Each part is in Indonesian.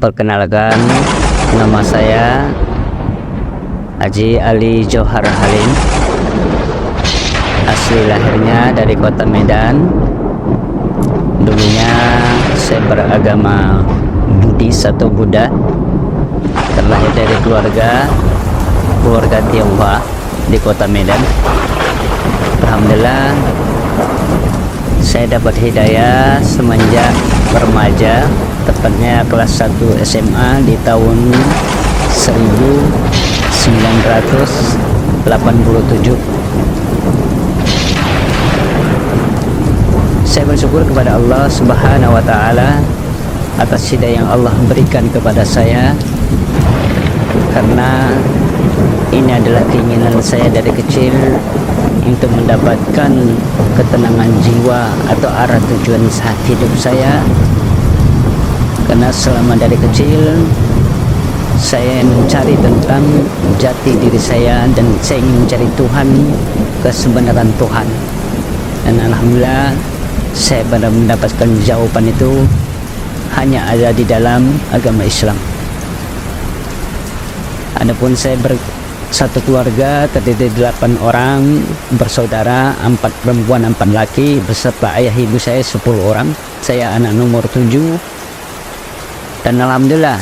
Perkenalkan, nama saya Haji Ali Johar Halim. Asli lahirnya dari kota Medan. Dulunya saya beragama Buddhis atau Buddha. Terlahir dari keluarga Tionghoa di kota Medan. Alhamdulillah, saya dapat hidayah semenjak remaja, tepatnya kelas 1 SMA di tahun 1987. Saya bersyukur kepada Allah Subhanahu wa Ta'ala atas hidayah yang Allah berikan kepada saya, karena ini adalah keinginan saya dari kecil untuk mendapatkan ketenangan jiwa atau arah tujuan hidup saya. Karena selama dari kecil saya mencari tentang jati diri saya, dan saya ingin mencari Tuhan, kesebenaran Tuhan. Dan alhamdulillah saya benar mendapatkan jawaban itu hanya ada di dalam agama Islam. Adapun saya satu keluarga terdiri 8 orang bersaudara, 4 perempuan 4 laki, beserta ayah ibu saya 10 orang. Saya anak nomor 7. Dan alhamdulillah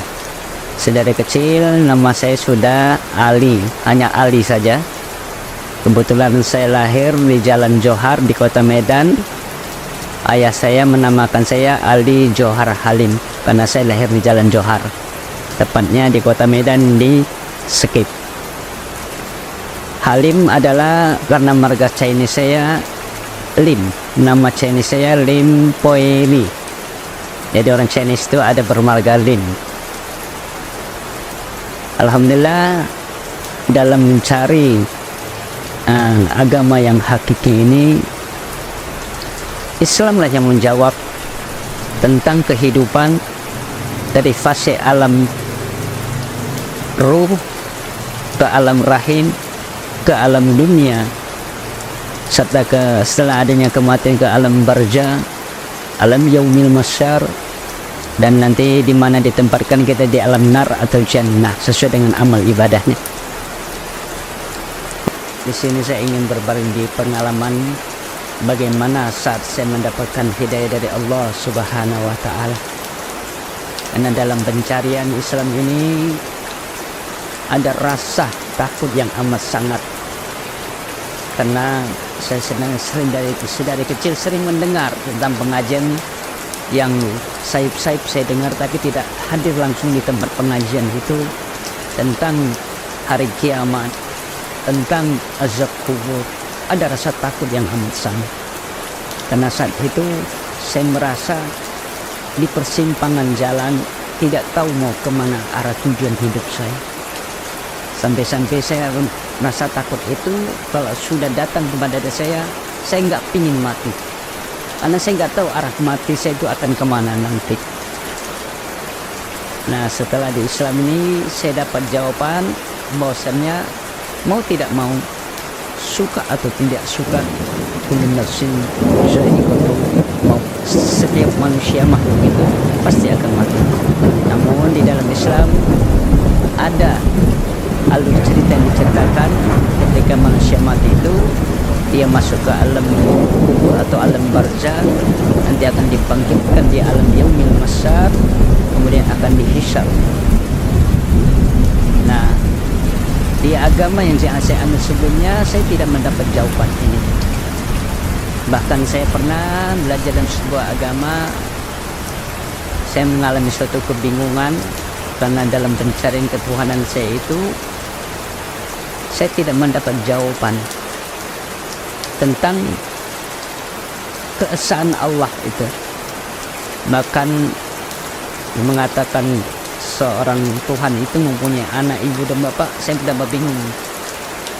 sedari kecil nama saya sudah Ali, hanya Ali saja. Kebetulan saya lahir di Jalan Johar di kota Medan. Ayah saya menamakan saya Ali Johar Halim karena saya lahir di Jalan Johar, tepatnya di kota Medan di Sekip. Halim adalah karena marga Chinese saya Lim, nama Chinese saya Lim Poi Li. Jadi orang Chinese itu ada bermarga Lim. Alhamdulillah, dalam mencari agama yang hakiki ini, Islamlah yang menjawab tentang kehidupan dari fase alam ruh ke alam rahim ke alam dunia, serta setelah adanya kematian ke alam barza, alam yaumil masyar, dan nanti di mana ditempatkan kita di alam nar atau jannah sesuai dengan amal ibadahnya. Di sini saya ingin berbagi pengalaman bagaimana saat saya mendapatkan hidayah dari Allah Subhanahu wa Ta'ala. Karena dalam pencarian Islam ini ada rasa takut yang amat sangat, karena saya sering dari kecil sering mendengar tentang pengajian yang saib-saib saya dengar, tapi tidak hadir langsung di tempat pengajian itu, tentang hari kiamat, tentang azab kubur. Ada rasa takut yang amat sangat, karena saat itu saya merasa di persimpangan jalan, tidak tahu mau kemana arah tujuan hidup saya. Sampai-sampai saya merasa takut itu kalau sudah datang kepada saya nggak pingin mati, karena saya nggak tahu arah mati saya itu akan kemana nanti. Nah, setelah di Islam ini saya dapat jawaban bahwasannya mau tidak mau, suka atau tidak suka, kullu nafsin za'iqatul maut, setiap manusia makhluk itu pasti akan mati. Namun di dalam Islam ada alur cerita yang diceritakan ketika manusia mati itu dia masuk ke alam kubur atau alam barzah, nanti akan dibangkitkan di alam yaumil masyar, kemudian akan dihisab. Nah, di agama yang saya ambil sebelumnya saya tidak mendapat jawaban ini. Bahkan saya pernah belajar dalam sebuah agama, saya mengalami suatu kebingungan karena dalam pencarian ketuhanan saya itu saya tidak mendapat jawaban tentang keesaan Allah itu. Bahkan mengatakan seorang Tuhan itu mempunyai anak, ibu, dan bapak, saya tidak bingung.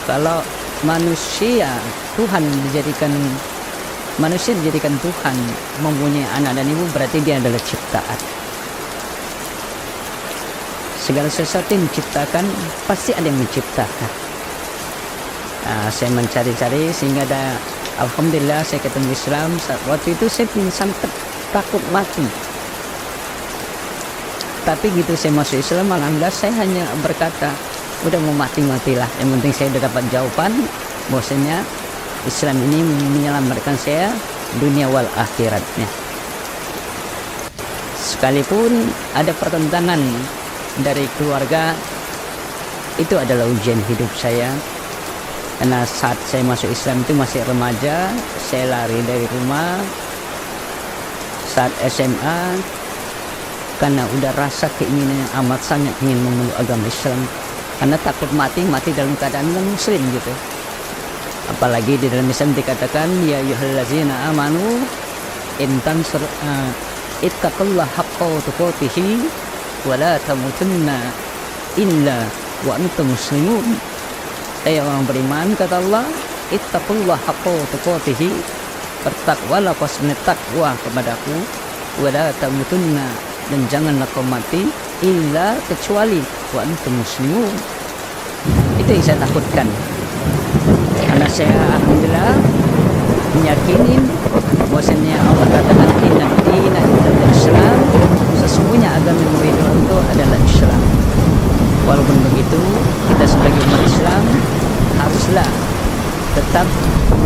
Kalau manusia dijadikan Tuhan, mempunyai anak dan ibu, berarti dia adalah ciptaan. Segala sesuatu yang diciptakan pasti ada yang menciptakan. Saya mencari-cari sehingga alhamdulillah saya ketemu Islam. Waktu itu saya sangat takut mati, Tapi gitu saya masuk Islam, alhamdulillah saya hanya berkata, udah mau mati-matilah, yang penting saya udah dapat jawaban bahwasanya Islam ini menyelamatkan saya dunia wal akhiratnya. Sekalipun ada pertentangan dari keluarga, itu adalah ujian hidup saya. Karena saat saya masuk Islam itu masih remaja, saya lari dari rumah. Saat SMA, karena udah rasa keinginan yang amat sangat ingin memeluk agama Islam, karena takut mati dalam keadaan non muslim gitu. Apalagi di dalam Islam dikatakan, ya ayyuhallazina amanu intan ittaqullaha haqqa tuqatih wa la tamutunna illa wa antum muslimun. Orang beriman, kata Allah, ittaqullaha haqqa tuqatih, bertakwalah kau sebenarnya takwa kepadaku, wa la tamutunna, dan janganlah kau mati illa kecuali wa antum muslimun. Itu yang saya takutkan. Karena saya alhamdulillah meyakini bahwasanya Allah katakan inna dina indal Islam, sesungguhnya agama yang ridho itu adalah Islam. Walaupun begitu, kita sebagai umat Islam haruslah tetap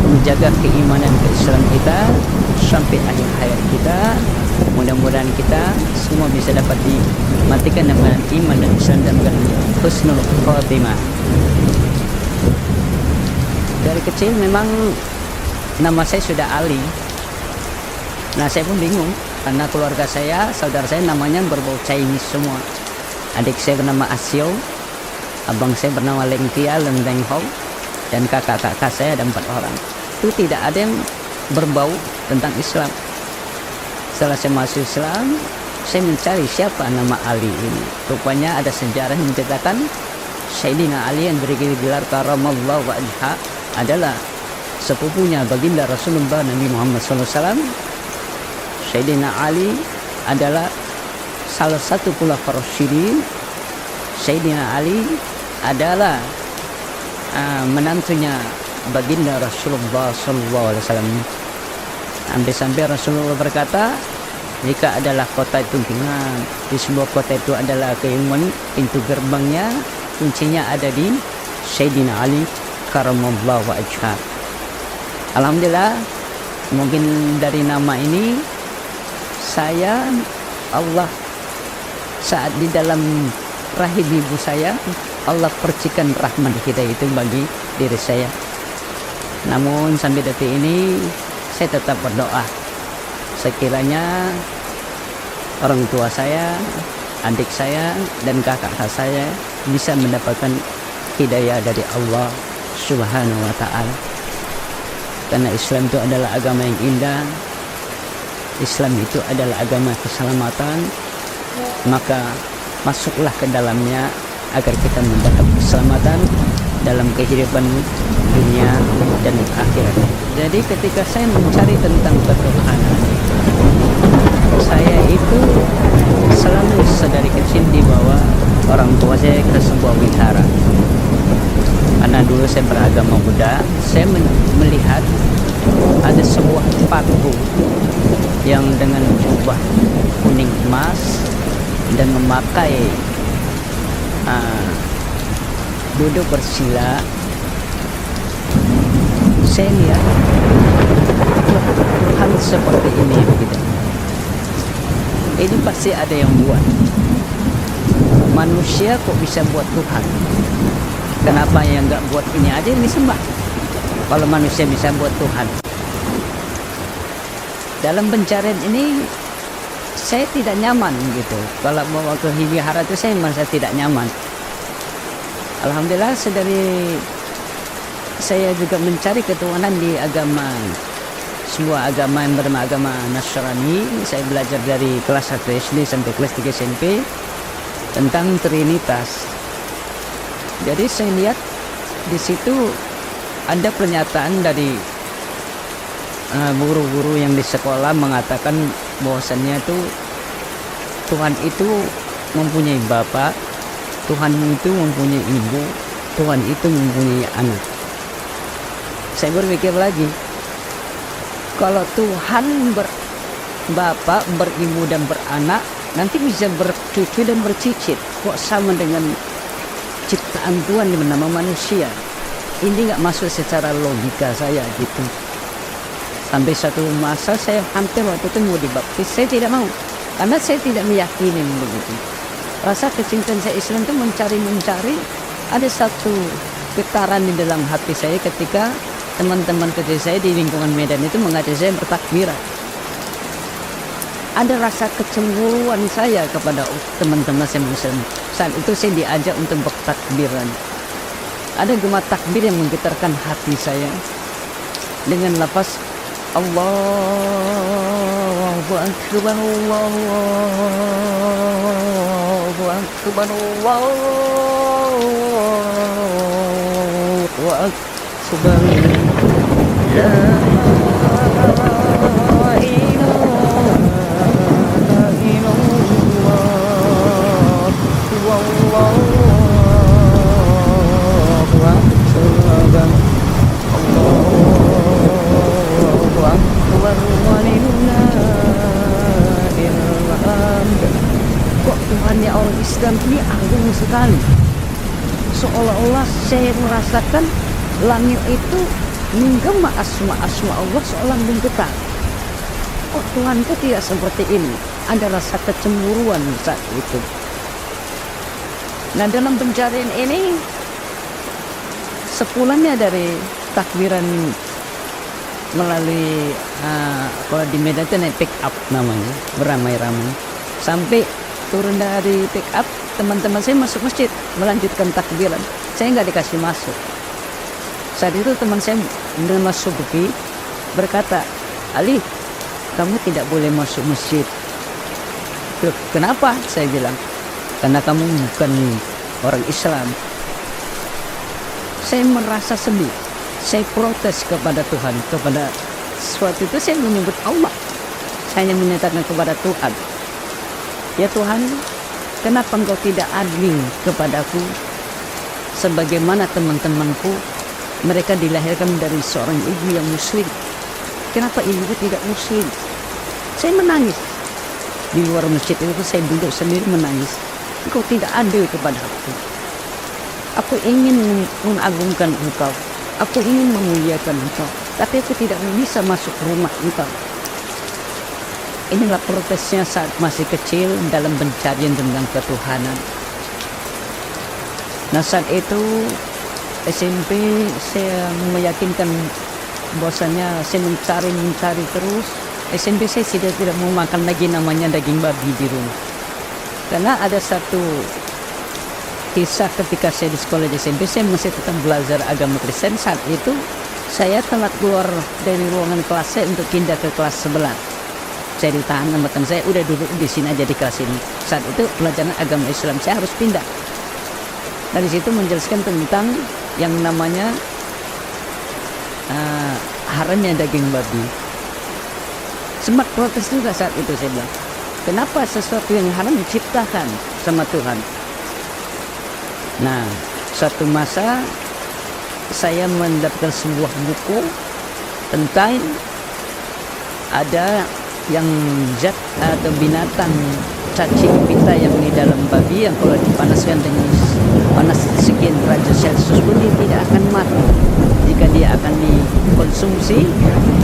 menjaga keimanan keislaman kita sampai akhir hayat kita. Mudah-mudahan kita semua bisa dapat dimatikan dengan iman dan Islam dan dengan husnul khotimah. Dari kecil memang nama saya sudah Ali. Nah, saya pun bingung karena keluarga saya, saudara saya namanya berbau Chinese semua. Adik saya bernama Asio, abang saya bernama Leng Tia, Leng Deng Hong, dan kakak-kakak saya ada 4 orang. Itu tidak ada yang berbau tentang Islam. Setelah saya masuk Islam, saya mencari siapa nama Ali ini. Rupanya ada sejarah yang menceritakan Sayyidina Ali yang beri gelar karamallahu wajha adalah sepupunya baginda Rasulullah Nabi Muhammad SAW. Sayyidina Ali adalah salah satu khulafaur rasyidin. Sayyidina Ali adalah menantunya baginda Rasulullah SAW. Sampai Rasulullah berkata, jika adalah kota itu tinggal di sebuah kota itu adalah keilmuan, pintu gerbangnya kuncinya ada di Sayyidina Ali karamallahu wajha. Alhamdulillah, mungkin dari nama ini saya, Allah saat di dalam rahim ibu saya, Allah percikan rahmat hidayah itu bagi diri saya. Namun sampai detik ini saya tetap berdoa sekiranya orang tua saya, adik saya, dan kakak saya bisa mendapatkan hidayah dari Allah Subhanahu wa ta'ala. Karena Islam itu adalah agama yang indah, Islam itu adalah agama keselamatan, maka masuklah ke dalamnya agar kita mendapat keselamatan dalam kehidupan dunia dan akhirat. Jadi ketika saya mencari tentang ketuhanan, saya itu selalu sedari kecil dibawa orang tua saya ke sebuah wihara. Karena dulu saya beragama Buddha, saya melihat ada sebuah paku yang dengan jubah kuning emas dan memakai duduk bersila. Saya lihat Tuhan seperti ini begitu. Ini pasti ada yang buat. Manusia kok bisa buat Tuhan? Kenapa yang nggak buat ini aja yang disembah? Kalau manusia bisa buat Tuhan. Dalam pencarian ini saya tidak nyaman gitu. Kalau mau ke wihara itu saya merasa tidak nyaman. Alhamdulillah sedari saya juga mencari ketuhanan di agama, sebuah agama yang bernama agama Nasrani. Saya belajar dari kelas 1 SD sampai kelas 3 SMP tentang Trinitas. Jadi saya lihat di situ ada pernyataan dari guru-guru yang di sekolah mengatakan bahwasannya itu Tuhan itu mempunyai bapak, Tuhan itu mempunyai ibu, Tuhan itu mempunyai anak. Saya berpikir lagi, kalau Tuhan berbapak, beribu dan beranak, nanti bisa bercucu dan bercicit. Kok sama dengan ciptaan Tuhan yang bernama manusia? Ini nggak masuk secara logika saya gitu. Sampai satu masa saya hampir waktu itu mau dibaptis, saya tidak mau karena saya tidak meyakini begitu. Rasa kecintaan saya Islam itu mencari. Ada satu getaran di dalam hati saya ketika teman-teman kecil saya di lingkungan Medan itu mengajak saya bertakbiran. Ada rasa kecemburuan saya kepada teman-teman saya Muslim. Saat itu saya diajak untuk bertakbiran. Ada gema takbir yang menggetarkan hati saya dengan lafaz Allahu Akbar, Allahu Akbar, Allahu Akbar. La ilaha illallah, wallahu akbar, Allahu akbar, walillahil hamd. Kok Tuhannya orang Islam ini agung sekali, seolah-olah saya merasakan langit itu menggema asma Allah seolah menggetar. Oh, Tuhanku tidak seperti ini. Ada rasa kecemburuan saat itu. Nah, dalam pencarian ini, sepulangnya dari takbiran melalui kalau di Medan itu naik pick up namanya, beramai-ramai. Sampai turun dari pick up, teman-teman saya masuk masjid melanjutkan takbiran. Saya nggak dikasih masuk. Saat itu teman saya bernama Subki berkata, Ali, kamu tidak boleh masuk masjid. Loh, kenapa? Saya bilang, karena kamu bukan orang Islam. Saya merasa sedih. Saya protes kepada Tuhan. Kepada suatu itu saya menyebut Allah. Saya hanya menyatakan kepada Tuhan, ya Tuhan, kenapa engkau tidak adil kepadaku sebagaimana teman-temanku? Mereka dilahirkan dari seorang ibu yang muslim. Kenapa ibu tidak muslim? Saya menangis. Di luar masjid itu saya duduk sendiri menangis. Engkau tidak adil kepada aku. Aku ingin mengagungkan engkau. Aku ingin memuliakan engkau. Tapi aku tidak bisa masuk rumah engkau. Inilah protesnya saat masih kecil dalam pencarian tentang ketuhanan. Nah, saat itu SMP saya meyakinkan bahwasanya saya mencari terus. SMP saya tidak mau makan lagi namanya daging babi di rumah. Karena ada satu kisah ketika saya di sekolah di SMP, saya masih tetap belajar agama Kristen. Saat itu saya telat keluar dari ruangan kelas saya untuk pindah ke kelas sebelah. Saya ditahan sama teman saya, udah duduk di sini aja di kelas ini. Saat itu pelajaran agama Islam, saya harus pindah. Dari situ menjelaskan tentang yang namanya haramnya daging babi. Sempat protes juga saat itu, saya bilang, kenapa sesuatu yang haram diciptakan sama Tuhan? Nah, suatu masa saya mendapatkan sebuah buku tentang ada yang zat atau binatang cacing pita yang di dalam babi yang kalau dipanaskan dengan panas sekian derajat Celcius pun dia tidak akan mati. Jika dia akan dikonsumsi,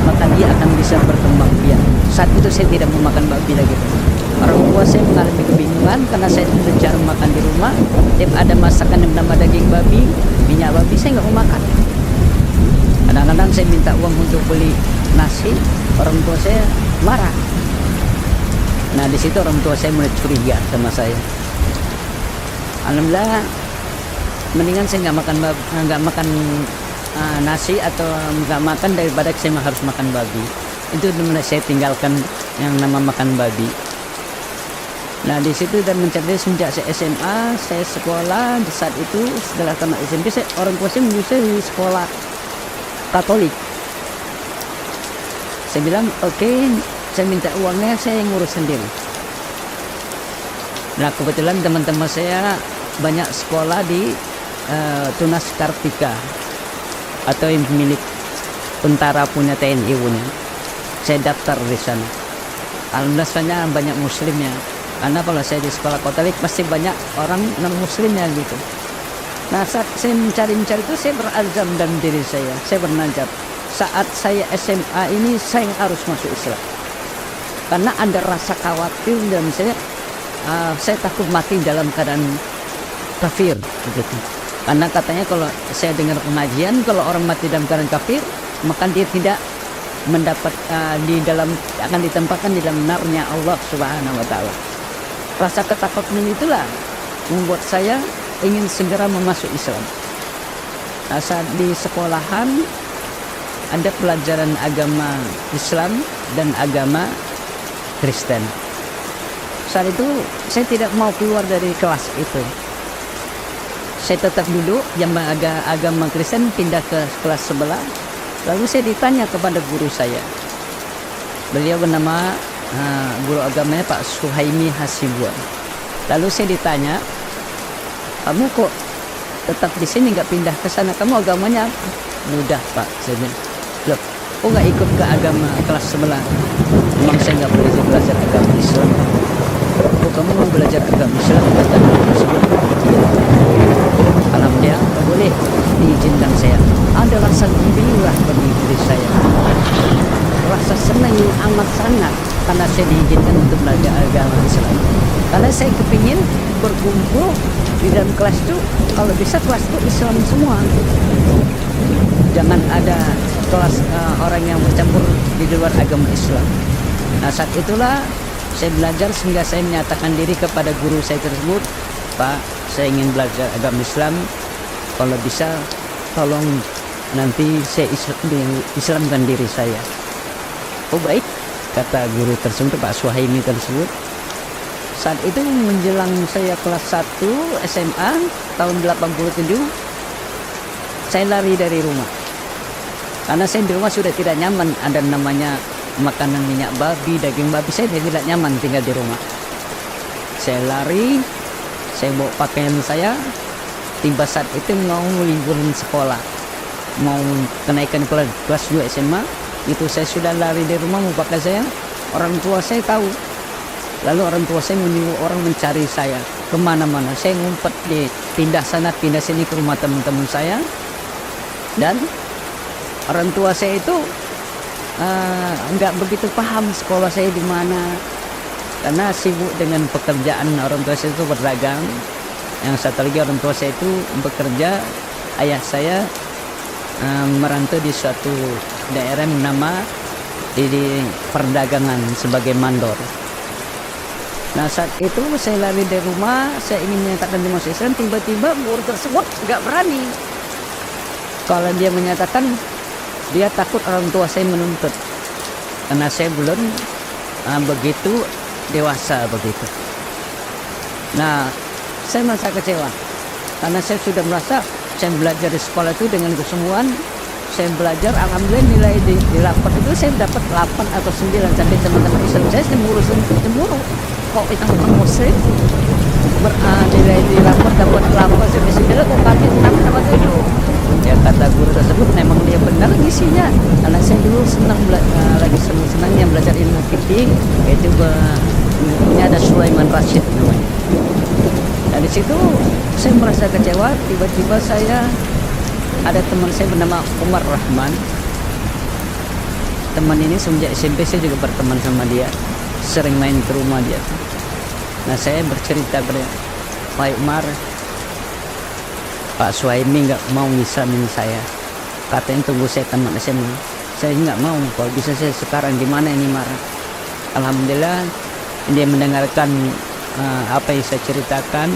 maka dia akan bisa berkembang biak. Saat itu saya tidak mau makan babi lagi. Orang tua saya mengalami kebingungan karena saya itu jarang makan di rumah. Tiap ada masakan yang bernama daging babi, minyak babi, saya nggak mau makan. Kadang-kadang saya minta uang untuk beli nasi, orang tua saya marah. Nah, di situ orang tua saya mulai curiga sama saya. Alhamdulillah, mendingan saya nggak makan nasi atau nggak makan daripada saya harus makan babi. Itu mulai saya tinggalkan yang nama makan babi. Nah, di situ dan mencari sejak saya SMA, saya sekolah. Di saat itu setelah tamat SMP, orang tua saya menyuruh saya di sekolah Katolik. Saya bilang, oke, saya minta uangnya, saya yang ngurus sendiri. Nah, kebetulan teman-teman saya banyak sekolah di Tunas Kartika atau yang milik tentara punya, TNI punya. Saya daftar di sana. Alhamdulillah banyak muslimnya. Karena kalau saya di sekolah Katolik pasti banyak orang non muslim yang gitu. Nah, saat saya mencari-mencari itu, saya berazam dalam diri saya bernajab, saat saya SMA ini saya harus masuk Islam. Karena ada rasa khawatir dalam saya takut mati dalam keadaan kafir begitu. Karena katanya kalau saya dengar pengajian, kalau orang mati dalam keadaan kafir, maka dia tidak mendapat akan ditempatkan di dalam narnya Allah Subhanahu wa taala. Rasa ketakutan itulah membuat saya ingin segera memasuk Islam. Nah, saat di sekolahan ada pelajaran agama Islam dan agama Kristen. Saat itu saya tidak mau keluar dari kelas itu. Saya tetap duduk yang agama Kristen, pindah ke kelas sebelah. Lalu saya ditanya kepada guru saya. Beliau bernama guru agamanya Pak Suhaimi Hasibuan. Lalu saya ditanya, kamu kok tetap di sini nggak pindah ke sana? Kamu agamanya apa? Mudah Pak, saya bilang. Loh, kok nggak ikut ke agama kelas sebelah? Memang saya nggak boleh belajar agama Islam. Kok kamu mau belajar agama Islam? Kata guru tersebut. Alhamdulillah, boleh diizinkan saya. Ada rasa gembira bagi diri saya. Rasa senang yang amat sangat karena saya diizinkan untuk belajar agama Islam. Karena saya kepingin berkumpul di dalam kelas itu, kalau bisa kelas itu Islam semua. Jangan ada kelas orang yang bercampur di luar agama Islam. Nah, saat itulah saya belajar sehingga saya menyatakan diri kepada guru saya tersebut, Pak, saya ingin belajar agama Islam. Kalau bisa, tolong nanti saya Islamkan diri saya. Oh baik, kata guru tersebut, Pak Suhaimi tersebut. Saat itu menjelang saya kelas 1 SMA tahun 87, saya lari dari rumah. Karena saya di rumah sudah tidak nyaman, ada namanya makanan minyak babi, daging babi, saya tidak nyaman tinggal di rumah. Saya lari, saya bawa pakaian saya. Tiba saat itu mau liburan sekolah, mau kenaikan kelas 2 SMA, itu saya sudah lari dari rumah mau pakai saya. Orang tua saya tahu, lalu orang tua saya menyuruh orang mencari saya kemana-mana. Saya ngumpet pindah sana pindah sini ke rumah teman-teman saya, dan orang tua saya itu nggak begitu paham sekolah saya di mana, karena sibuk dengan pekerjaan. Orang tua saya itu berdagang. Yang satu lagi orang tua saya itu bekerja, ayah saya merantau di suatu daerah yang nama di perdagangan sebagai mandor. Nah, saat itu saya lari dari rumah, saya ingin menyatakan di masuk Islam. Tiba-tiba guru tersebut nggak berani. Kalau dia menyatakan, dia takut orang tua saya menuntut, karena saya belum begitu dewasa begitu. Nah, saya merasa kecewa karena saya sudah merasa saya belajar di sekolah itu dengan kesungguhan. Saya belajar, alhamdulillah nilai di rapor itu saya dapat 8 atau 9, sampai teman-teman Islam saya cemburu. Kok kita bukan muslim nilai di rapor dapat 8 sampai 9, kok kami 6 dapat 7? Ya, kata guru tersebut memang dia benar ngisinya. Karena saya dulu senang lagi senang-senangnya belajar ilmu fikih, yaitu gurunya ada Sulaiman Rashid namanya. Nah, di situ saya merasa kecewa. Tiba-tiba saya ada teman saya bernama Umar Rahman. Teman ini semenjak SMP saya juga berteman sama dia, sering main ke rumah dia. Nah, saya bercerita kepada Pak Umar, Pak Suhaimi nggak mau Islamin saya. Katanya tunggu saya tamat SMA. Saya nggak mau. Kalau bisa saya sekarang di mana ini marah. Alhamdulillah dia mendengarkan apa yang saya ceritakan.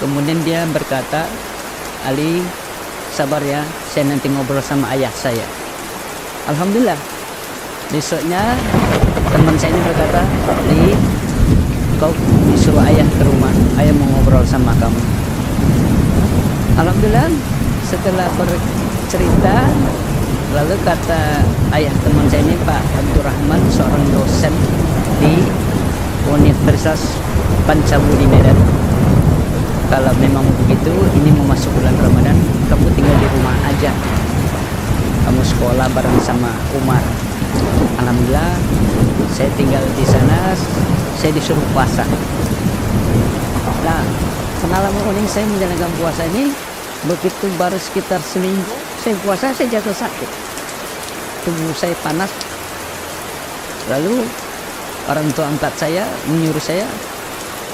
Kemudian dia berkata, Ali, sabar ya, saya nanti ngobrol sama ayah saya. Alhamdulillah, besoknya teman saya ini berkata, Ali, kau disuruh ayah ke rumah, ayah mau ngobrol sama kamu. Alhamdulillah, setelah bercerita, lalu kata ayah teman saya ini, Pak Abdurrahman, seorang dosen di Universitas Pancawudi Medan, kalau memang begitu, ini mau masuk bulan Ramadan, kamu tinggal di rumah aja, kamu sekolah bareng sama Umar. Alhamdulillah, saya tinggal di sana saya disuruh puasa. Nah, pengalaman unik saya menjalankan puasa ini, begitu baru sekitar seminggu saya puasa, saya jatuh sakit, tubuh saya panas. Lalu orang tua angkat saya menyuruh saya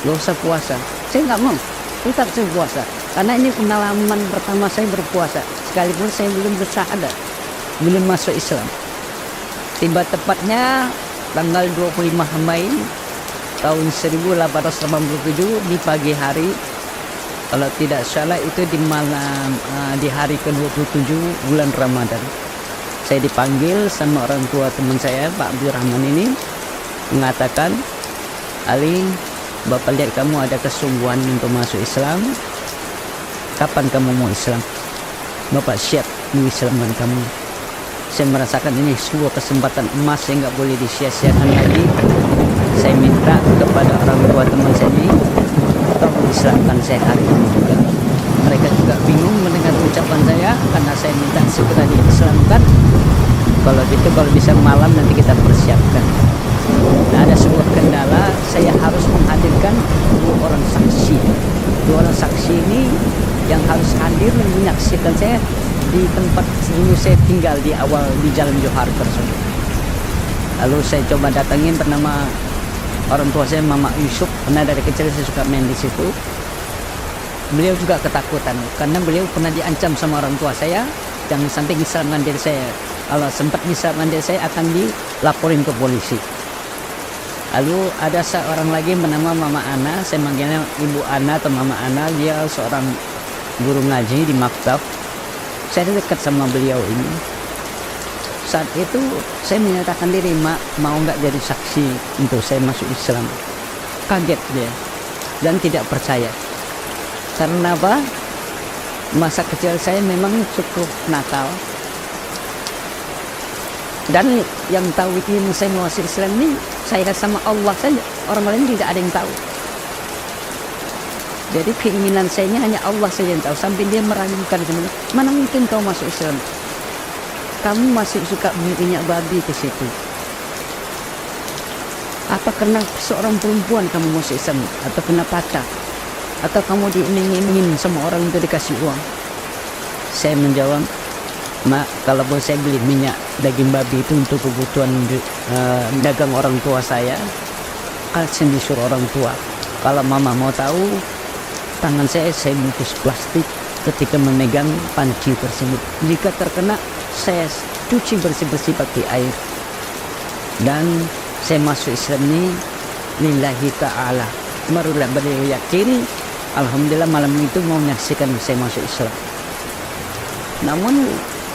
gak usah puasa. Saya nggak mau, tetap saya puasa, karena ini pengalaman pertama saya berpuasa, sekalipun saya belum bersyahadat, belum masuk Islam. Tiba tepatnya tanggal 25 Mei tahun 1887 di pagi hari, kalau tidak salah itu di malam di hari ke-27 bulan Ramadan. Saya dipanggil sama orang tua teman saya, Pak Abdurrahman ini, mengatakan, Ali, Bapak lihat kamu ada kesungguhan untuk masuk Islam. Kapan kamu mau Islam? Bapak siap mengislamkan kamu. Saya merasakan ini sebuah kesempatan emas yang nggak boleh disia-siakan lagi. Saya minta kepada orang tua teman saya ini, tolong Islamkan saya hari ini juga. Mereka juga bingung mendengar ucapan saya, karena saya minta segera diislamkan. Kalau gitu, kalau bisa malam nanti kita persiapkan. Nah, ada sebuah kendala, saya harus menghadirkan 2 orang saksi. 2 orang saksi ini yang harus hadir dan menyaksikan saya di tempat dulu saya tinggal di awal di Jalan Johar tersebut. Lalu saya coba datangin, bernama orang tua saya Mama Yusuf, karena dari kecil saya suka main di situ. Beliau juga ketakutan karena beliau pernah diancam sama orang tua saya, jangan sampai diselamatkan diri saya. Kalau sempat diselamatkan diri saya akan dilaporin ke polisi. Lalu ada seorang lagi bernama Mama Ana, saya manggilnya Ibu Ana atau Mama Ana. Dia seorang guru ngaji di maktab. Saya dekat sama beliau ini. Saat itu saya menyatakan diri, Mak, mau nggak jadi saksi untuk saya masuk Islam. Kaget dia dan tidak percaya. Karena apa? Masa kecil saya memang cukup nakal. Dan yang tahu itu saya masuk Islam ini saya sama Allah saja, orang lain tidak ada yang tahu. Jadi keinginan saya ini hanya Allah saja yang tahu. Sampai dia meragukan, mana mungkin kau masuk Islam? Kamu masih suka minyak babi ke situ. Apa karena seorang perempuan kamu masuk Islam? Atau kena pacar? Atau kamu diiming-imingin sama orang untuk dikasih uang? Saya menjawab, Mak, kalau boleh saya beli minyak daging babi itu untuk kebutuhan dagang orang tua saya, kan saya disuruh orang tua. Kalau Mama mau tahu, tangan saya bungkus plastik ketika memegang panci tersebut. Jika terkena, saya cuci bersih-bersih pakai air. Dan saya masuk Islam ini lillahi ta'ala. Barulah beliau yakin, alhamdulillah malam itu mau menyaksikan saya masuk Islam. Namun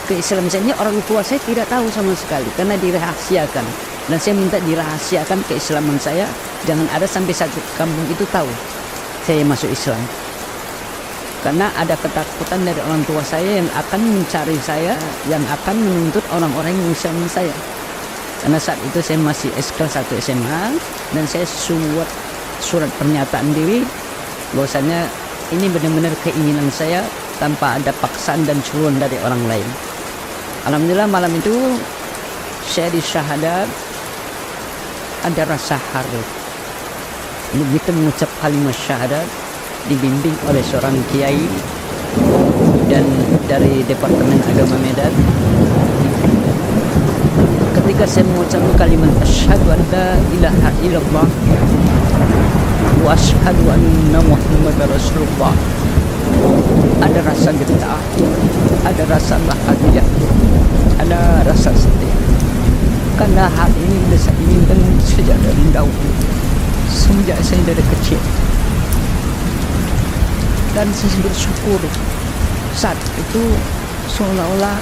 keislaman saya ini orang tua saya tidak tahu sama sekali karena dirahasiakan. Dan saya minta dirahasiakan keislaman saya, jangan ada sampai satu kampung itu tahu saya masuk Islam. Karena ada ketakutan dari orang tua saya yang akan mencari saya, yang akan menuntut orang-orang yang Islam saya. Karena saat itu saya masih kelas 1 SMA dan saya surat pernyataan diri bahwasanya ini benar-benar keinginan saya tanpa ada paksaan dan suruhan dari orang lain. Alhamdulillah malam itu saya disyahadat, ada rasa haru. Begitu mengucap kalimat syahadat, dibimbing oleh seorang kiai dan dari Departemen Agama Medan. Ketika saya mengucap kalimat asyhadu an la ilaha illallah wa asyhadu anna muhammadar rasulullah, ada rasa getah, ada rasa bahagia, ada rasa sedih. Karena hal ini saya inginkan sejak dari dahulu, sejak saya dari kecil. Dan saya bersyukur saat itu seolah-olah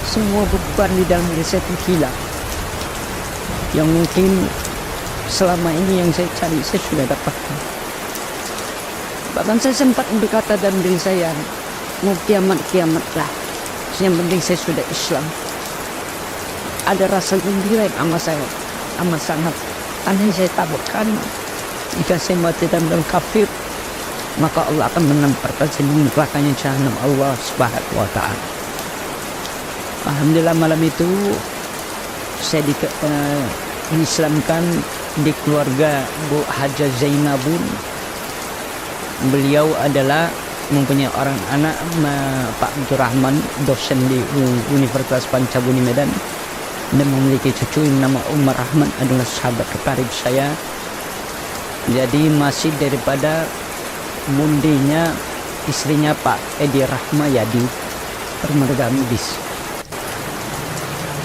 semua beban di dalam diri saya itu hilang. Yang mungkin selama ini yang saya cari saya sudah dapatkan. Bahkan saya sempat berkata dalam diri saya, mau kiamat-kiamatlah, yang penting saya sudah Islam. Ada rasa gembira yang amat sangat. Karena saya takutkan jika saya mati dalam kafir, maka Allah akan menempatkan saya di nerakanya jahanam Allah Subhanahu wa ta'ala. Alhamdulillah malam itu saya diislamkan di keluarga Bu Haja Zainabun. Beliau adalah mempunyai orang anak Pak Abdurrahman, dosen di Universitas Pancabuni Medan, dan memiliki cucu yang nama Umar Rahman, adalah sahabat karib saya. Jadi masih daripada mundinya istrinya Pak Edi Rahmayadi, Permarga Medis.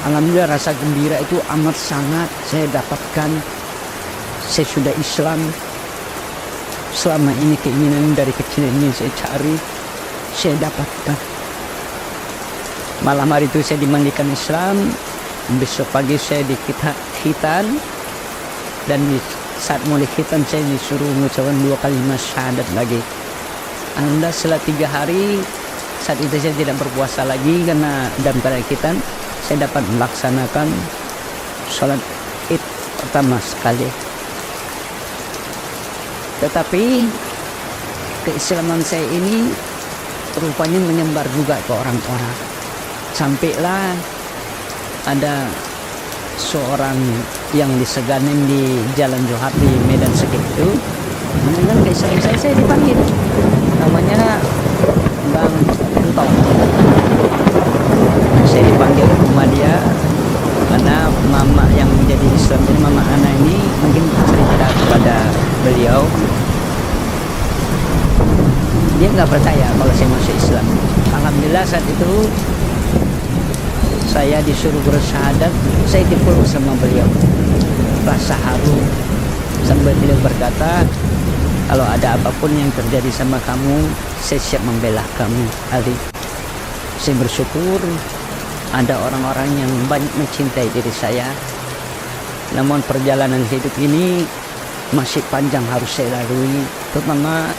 Alhamdulillah, rasa gembira itu amat sangat saya dapatkan. Saya sudah Islam. Selama ini keinginan dari kecil ini saya cari, saya dapatkan. Malam hari itu saya dimandikan Islam. Besok pagi saya khitan, dan saat mulai khitan saya disuruh mengucapkan 2 kalimat syahadat lagi. Alhamdulillah, setelah 3 hari, saat itu saya tidak berpuasa lagi karena dalam keadaan khitan, saya dapat melaksanakan sholat Id pertama sekali. Tetapi keislaman saya ini rupanya menyebar juga ke orang-orang. Sampailah ada seorang yang diseganin di Jalan Johar di Medan Sekip itu mendengar keislaman saya dipanggil. Namanya Bang Entong. Saya dipanggil ke rumah dia karena mama yang menjadi Islam, jadi mama anak ini mungkin cerita kepada beliau. Dia nggak percaya kalau saya masuk Islam. Alhamdulillah saat itu saya disuruh bersyahadat, saya dipeluk sama beliau, rasa haru, sambil beliau berkata, kalau ada apapun yang terjadi sama kamu, saya siap membela kamu, Ali. Saya bersyukur ada orang-orang yang banyak mencintai diri saya. Namun perjalanan hidup ini masih panjang harus saya lalui, terutama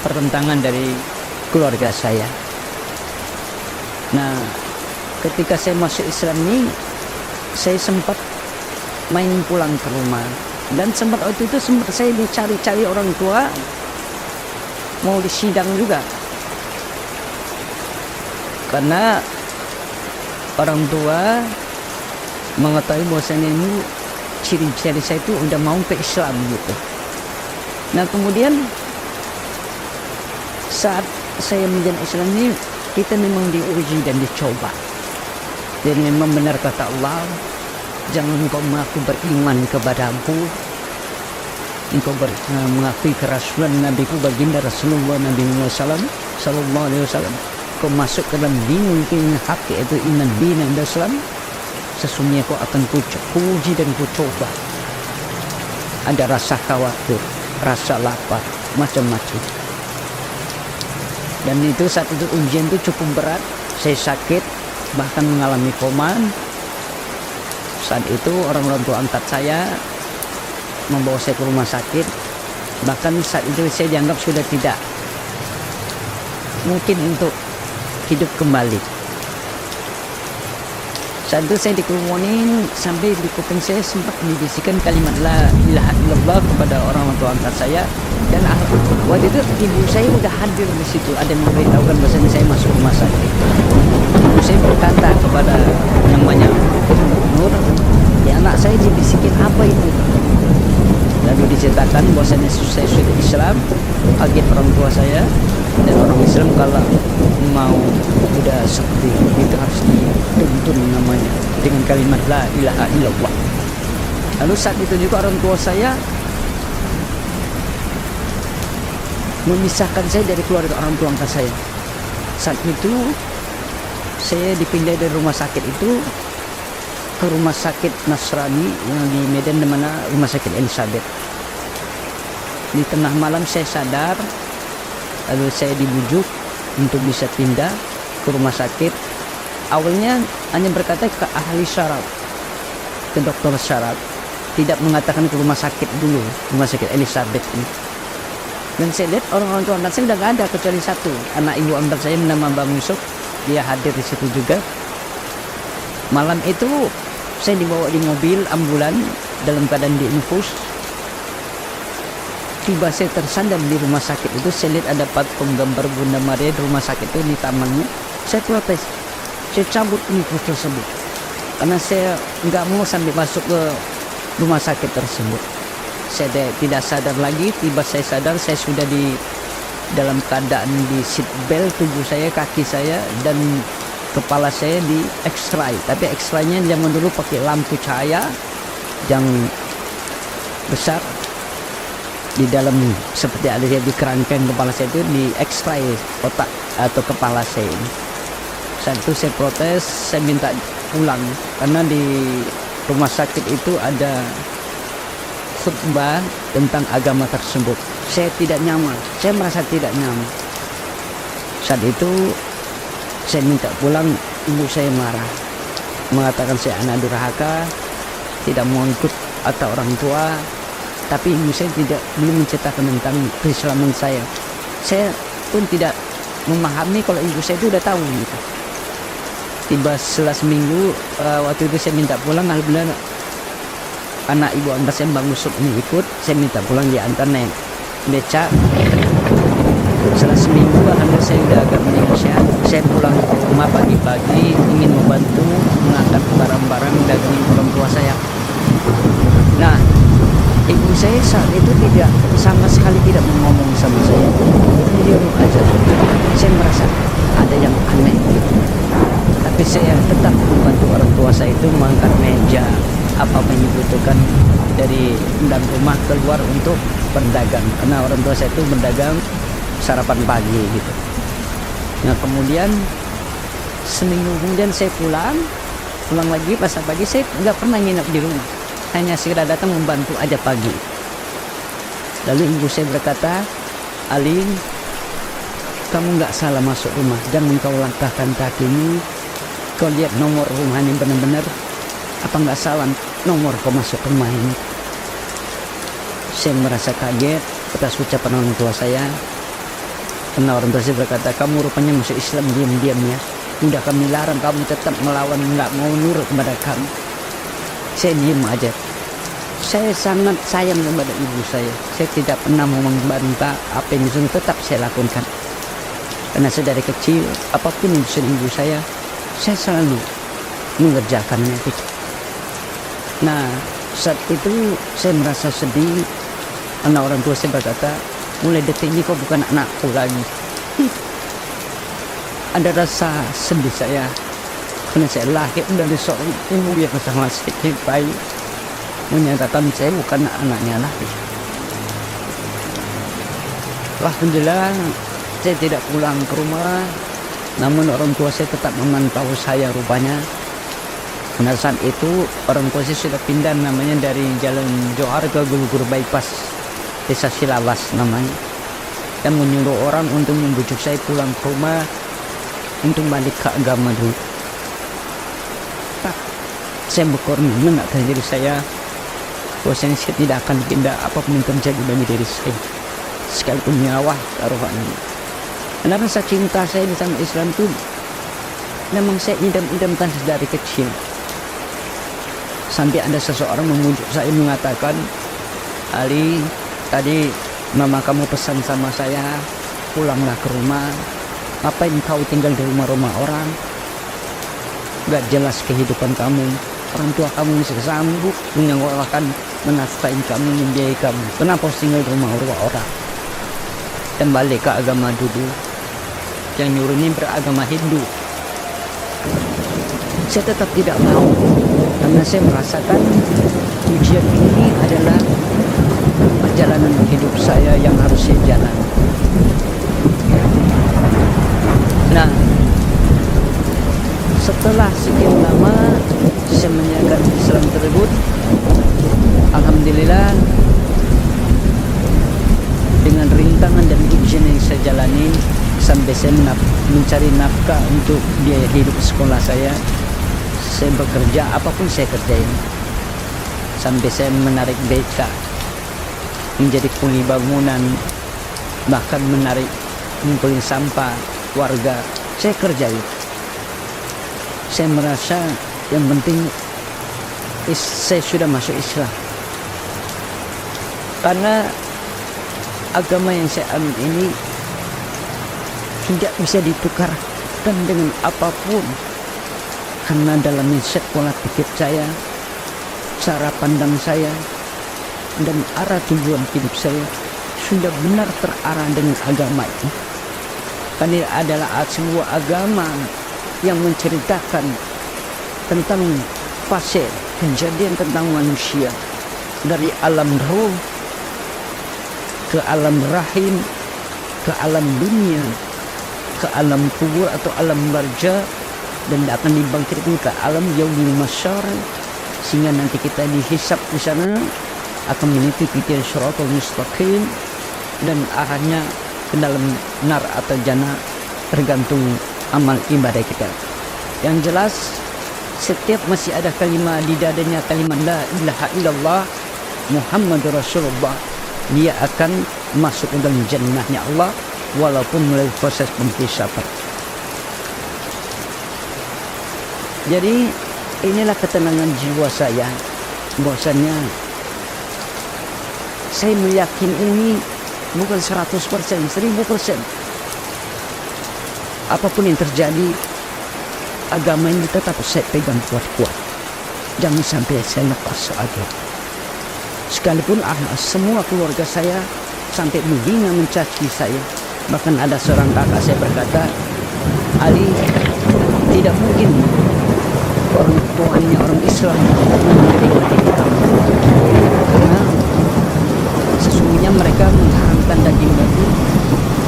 pertentangan dari keluarga saya. Nah, ketika saya masuk Islam ini, saya sempat main pulang ke rumah, dan sempat waktu itu saya dicari-cari orang tua, mau disidang juga, karena orang tua mengetahui bahwasanya ini ciri-ciri saya itu udah mau ke Islam gitu. Nah, kemudian saat saya menjadi Islam ini, kita memang diuji dan dicoba. Dan memang benar kata Allah, jangan engkau mengaku beriman kepadaku, engkau mengakui kerasulan nabiku baginda Rasulullah Nabi Muhammad sallallahu alaihi wasallam, kau masuk ke dalam dinul hak, yaitu iman din dan Islam, sesungguhnya kau akan kuuji dan kucoba. Ada rasa khawatir, rasa lapar, macam-macam. Dan itu saat itu ujian itu cukup berat. Saya sakit, bahkan mengalami koma. Saat itu orang tua angkat saya membawa saya ke rumah sakit. Bahkan saat itu saya dianggap sudah tidak mungkin untuk hidup kembali. Saat itu saya dikerumunin, sampai di kuping saya sempat dibisikkan kalimat la ilaha illallah kepada orang tua angkat saya. Dan waktu itu ibu saya udah hadir di situ, ada yang memberitahukan bahwasanya saya masuk rumah sakit. Ibu saya berkata kepada namanya Nur, ya anak saya dibisikin apa itu? Lalu diceritakan bahwasanya saya sudah Islam. Kaget orang tua saya, dan orang Islam kalau mau udah seperti itu harus dituntun namanya dengan kalimat la ilaha illallah. Lalu saat itu juga orang tua saya memisahkan saya dari keluarga orang tua angkat saya. Saat itu saya dipindah dari rumah sakit itu ke rumah sakit Nasrani yang di Medan, dimana rumah sakit Elizabeth. Di tengah malam saya sadar, lalu saya dibujuk untuk bisa pindah ke rumah sakit. Awalnya hanya berkata ke ahli syaraf, ke dokter syaraf, tidak mengatakan ke rumah sakit dulu, rumah sakit Elizabeth ini. Dan saya lihat orang-orang tua angkat saya udah gak ada, kecuali satu anak ibu angkat saya bernama Bang Yusuf, dia hadir di situ juga. Malam itu saya dibawa di mobil ambulan dalam keadaan diinfus. Tiba saya tersandar di rumah sakit itu, saya lihat ada patung gambar Bunda Maria di rumah sakit itu di tamannya. Saya protes, saya cabut infus tersebut karena saya nggak mau sampai masuk ke rumah sakit tersebut. Saya tidak sadar lagi, tiba saya sadar saya sudah di dalam keadaan di seat belt, tubuh saya, kaki saya, dan kepala saya di X-ray. Tapi X-ray-nya zaman dulu pakai lampu cahaya yang besar. Di dalam seperti ada di kerangkeng kepala saya itu di X-ray otak atau kepala saya ini. Saat itu saya protes, saya minta pulang karena di rumah sakit itu ada khutbah tentang agama tersebut. Saya tidak nyaman, saya merasa tidak nyaman. Saat itu saya minta pulang, ibu saya marah, mengatakan saya anak durhaka, tidak mau ikut atau orang tua. Tapi ibu saya belum menceritakan tentang keislaman saya. Saya pun tidak memahami kalau ibu saya itu udah tahu gitu. Tiba setelah seminggu, waktu itu saya minta pulang, alhamdulillah anak ibu antar saya Bang Yusuf ini ikut, saya minta pulang dia antar naik beca. Setelah seminggu alhamdulillah saya udah agak meninggal sehat. Saya pulang ke rumah pagi-pagi ingin membantu mengangkat barang-barang dagangan orang tua saya. Nah, ibu saya saat itu sama sekali tidak ngomong sama saya. Diam aja. Saya merasa ada yang aneh gitu. Tapi saya tetap membantu orang tua saya itu mengangkat meja, apa yang dibutuhkan dari dalam rumah keluar untuk berdagang. Karena orang tua saya itu berdagang sarapan pagi gitu. Nah kemudian seminggu kemudian saya pulang lagi pasar pagi. Saya nggak pernah nginep di rumah, hanya segera datang membantu aja pagi. Lalu ibu saya berkata, "Alin, kamu nggak salah masuk rumah, jangan kau langkahkan kakimu, kau lihat nomor rumah ini benar-benar, apa nggak salah nomor kau masuk rumah ini." Saya merasa kaget atas ucapan orang tua saya. Karena orang tua saya berkata, "Kamu rupanya masuk Islam diam-diam ya. Udah kami larang, kamu tetap melawan, nggak mau nurut kepada kami." Saya diam aja. Saya sangat sayang kepada ibu saya. Saya tidak pernah mau membantah apa yang disuruh, tetap saya lakukan. Karena saya dari kecil, apapun yang disuruh ibu saya selalu mengerjakannya itu. Nah, saat itu saya merasa sedih. Karena orang tua saya berkata, "Mulai detik ini kau bukan anakku lagi." Ada rasa sedih saya. Karena saya lahir dari seorang ibu yang sangat sedikit baik, menyatakan saya bukan anaknya lagi. Alhamdulillah saya tidak pulang ke rumah, namun orang tua saya tetap memantau saya rupanya. Karena saat itu orang tua saya sudah pindah namanya dari Jalan Johar ke Gulugur Bypass, Desa Silawas namanya, dan menyuruh orang untuk membujuk saya pulang ke rumah untuk balik ke agama dulu. Saya berkomitmen atas diri saya bahwa saya tidak akan pindah apapun yang terjadi bagi diri saya, sekalipun nyawa taruhannya. Karena rasa cinta saya sama Islam itu memang saya idam-idamkan dari kecil. Sampai ada seseorang memujuk saya mengatakan, "Ali, tadi mama kamu pesan sama saya, pulanglah ke rumah. Ngapain kau tinggal di rumah-rumah orang? Gak jelas kehidupan kamu. Orang tua kamu bisa sanggup menyekolahkan, menafkahi kamu, membiayai kamu. Kenapa harus tinggal di rumah-rumah orang? Dan balik ke agama dulu. Yang nyuruh ini beragama Hindu." Saya tetap tidak mau, karena saya merasakan ujian ini adalah perjalanan hidup saya yang harus saya jalani. Nah, setelah sekian lama saya menjalankan Islam tersebut, alhamdulillah dengan rintangan dan ujian yang saya jalani, sampai saya mencari nafkah untuk biaya hidup sekolah saya bekerja, apapun saya kerjain, sampai saya menarik beca, menjadi kuli bangunan, bahkan ngumpulin sampah warga, saya kerjain. Saya merasa yang penting saya sudah masuk Islam, karena agama yang saya ambil ini tidak bisa ditukarkan dengan apapun. Karena dalam mindset pola pikir saya, cara pandang saya dan arah tujuan hidup saya sudah benar terarah dengan agama ini. Karena ini adalah sebuah agama yang menceritakan tentang fase kejadian tentang manusia dari alam roh ke alam rahim, ke alam dunia, ke alam kubur atau alam barja, dan akan dibangkitkan ke alam yaumil masyar, sehingga nanti kita dihisap di sana akan menuju ke syiratal mustaqim dan arahnya ke dalam nar atau jannah tergantung amal ibadah kita. Yang jelas setiap masih ada kalimat di dadanya, kalimat la ilaha illallah Muhammadur Rasulullah, dia akan masuk ke dalam jannahnya Allah walaupun melalui proses penghisapan. Jadi inilah ketenangan jiwa saya, bahwasanya saya meyakini ini bukan 100%, 1000%. Apapun yang terjadi, agama ini tetap saya pegang kuat-kuat. Jangan sampai saya lepas agama. Sekalipun semua keluarga saya sampai menghina, mencaci saya. Bahkan ada seorang kakak saya berkata, Ali, tidak mungkin orang tuanya orang Islam menjadi kita, karena sesungguhnya mereka mengharamkan daging babi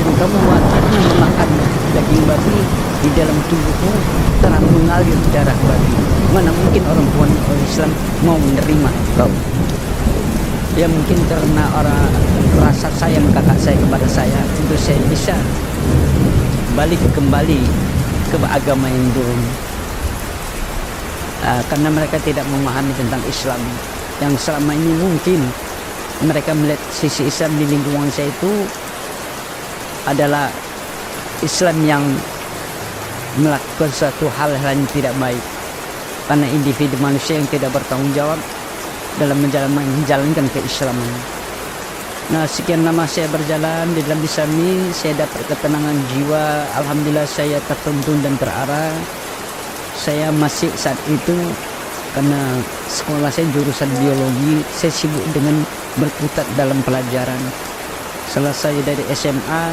dan kamu wajibnya memakan daging babi. Di dalam tubuhmu telah mengalir darah babi. Mana mungkin orang tuanya orang Islam mau menerima kau? Ya mungkin karena rasa sayang kakak saya kepada saya, untuk saya bisa balik kembali ke agama yang dulu. Karena mereka tidak memahami tentang Islam, yang selama ini mungkin mereka melihat sisi Islam di lingkungan saya itu adalah Islam yang melakukan suatu hal yang tidak baik, karena individu manusia yang tidak bertanggung jawab dalam menjalankan keislaman. Nah, sekian lama saya berjalan di dalam Islam ini, saya dapat ketenangan jiwa. Alhamdulillah saya tertuntun dan terarah. Saya masih saat itu, karena sekolah saya jurusan biologi, saya sibuk dengan berkutat dalam pelajaran. Selesai dari SMA,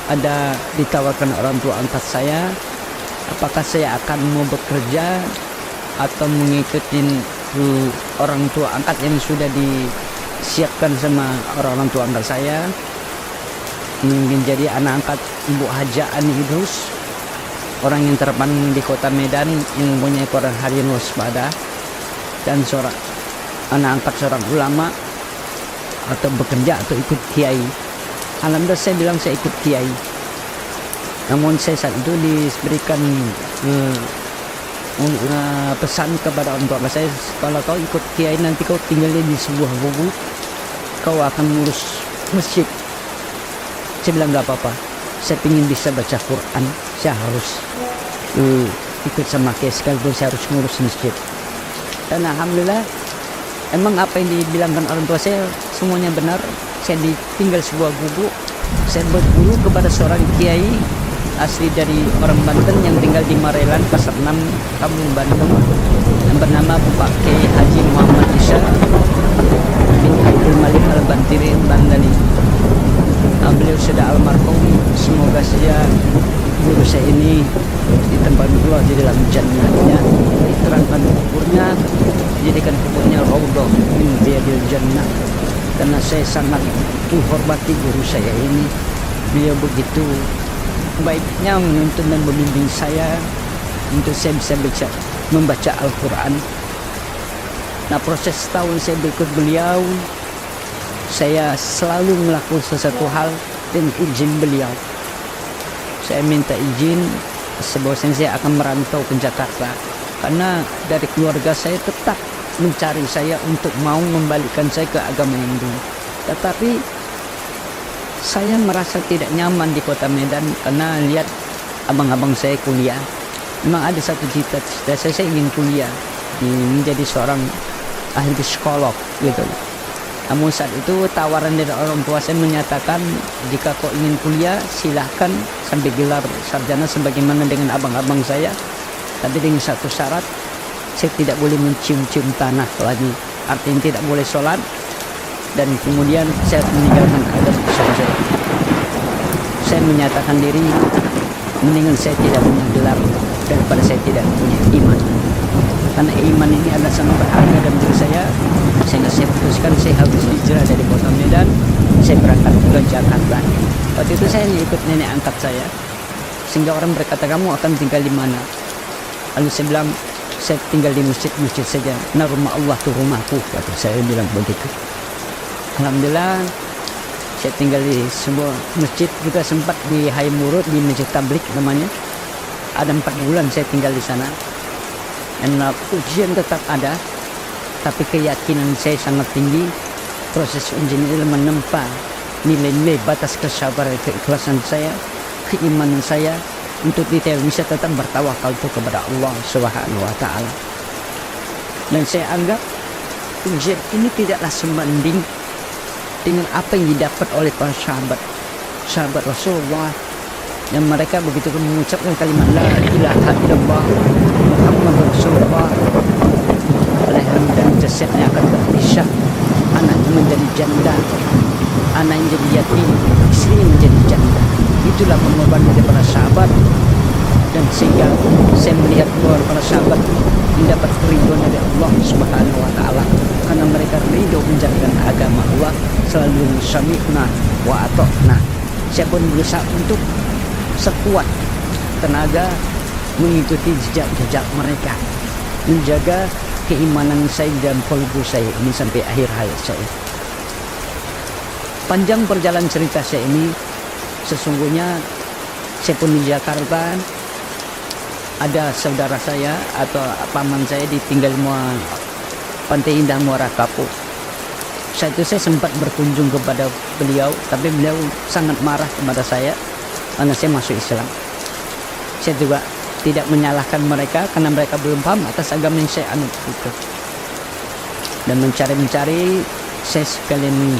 ada ditawarkan orang tua angkat saya, apakah saya akan mau bekerja atau mengikuti orang tua angkat yang sudah disiapkan sama orang tua angkat saya, mungkin jadi anak angkat Ibu Haja Ani Idrus, orang yang terpandang di kota Medan yang mempunyai koran harian waspada, dan seorang anak angkat seorang ulama, atau bekerja atau ikut kiai. Alhamdulillah saya bilang saya ikut kiai, namun saya saat itu diberikan pesan kepada orang tua saya, kalau kau ikut kiai nanti kau tinggalnya di sebuah gubuk, kau akan ngurus masjid. Saya bilang gak apa-apa, saya ingin bisa baca Quran, saya harus ikut sama kiai sekalipun saya harus ngurus masjid. Dan alhamdulillah emang apa yang dibilangkan orang tua saya semuanya benar. Saya ditinggal sebuah gubuk, saya berguru kepada seorang kiai asli dari orang Banten yang tinggal di Marelan, Pasar 6, Kampung Bandung, yang bernama Bapak Kiai Haji Muhammad Isa bin Abdul Malik Al-Bantiri Bandani. Beliau sudah almarhum, semoga saja guru saya ini ditempatkan Allah di dalam jannahnya, diterangkan kuburnya, dijadikan kuburnya raudhah min riyadil jannah. Karena saya sangat menghormati guru saya ini, beliau begitu baiknya menuntun dan membimbing saya untuk saya bisa membaca Al-Quran. Nah, proses setahun saya berikut beliau, saya selalu melakukan sesuatu hal dengan izin beliau. Saya minta izin sebabnya saya akan merantau ke Jakarta, karena dari keluarga saya tetap mencari saya untuk mau membalikkan saya ke agama Hindu. Tetapi saya merasa tidak nyaman di kota Medan karena lihat abang-abang saya kuliah. Memang ada satu cita-cita saya ingin kuliah, menjadi seorang ahli psikolog gitu. Namun saat itu tawaran dari orang tua saya menyatakan, jika kau ingin kuliah silahkan sampai gelar sarjana sebagaimana dengan abang-abang saya, tapi dengan satu syarat, saya tidak boleh mencium-cium tanah lagi, artinya tidak boleh sholat. Dan kemudian saya meninggalkan adab saya. Saya menyatakan diri, mendingan saya tidak punya gelar daripada saya tidak punya iman. Karena iman ini adalah sangat berharga dalam diri saya, sehingga saya putuskan saya harus hijrah dari kota Medan. Saya berangkat ke Jakarta. Waktu itu saya ikut nenek angkat saya, sehingga orang berkata, kamu akan tinggal di mana? Lalu saya bilang, saya tinggal di masjid-masjid saja. Nah, rumah Allah itu rumahku. Waktu saya bilang begitu. Alhamdulillah, saya tinggal di sebuah masjid juga, sempat di Hayamurud, di Masjid Tablik namanya. Ada 4 bulan saya tinggal di sana. Dan ujian tetap ada, tapi keyakinan saya sangat tinggi. Proses ujian ini menempa nilai-nilai batas kesabaran, keikhlasan saya, keimanan saya untuk kita bisa tetap bertawakal itu kepada Allah Subhanahu wa Ta'ala. Dan saya anggap ujian ini tidaklah sebanding dengan apa yang didapat oleh para sahabat Rasulullah, yang mereka begitu mengucapkan kalimat la ilaha illallah Muhammad Rasulullah, leher dan jasadnya akan terpisah, anaknya menjadi janda, anaknya menjadi yatim, istrinya menjadi janda. Itulah pengorbanan dari para sahabat. Dan sehingga saya melihat bahwa para sahabat mendapat keridhaan dari Allah Subhanahu wa Ta'ala, karena mereka ridho menjalankan agama Allah, selalu sami'na wa ata'na. Saya pun berusaha untuk sekuat tenaga mengikuti jejak-jejak mereka, menjaga keimanan saya dan kalbu saya ini sampai akhir hayat saya. Panjang perjalanan cerita saya ini, sesungguhnya saya pun di Jakarta, ada saudara saya atau paman saya ditinggal Pantai Indah Muara Kapuk. Saat itu saya sempat berkunjung kepada beliau, tapi beliau sangat marah kepada saya karena saya masuk Islam. Saya juga tidak menyalahkan mereka karena mereka belum paham atas agama yang saya anut itu. Dan mencari-mencari, saya sekalian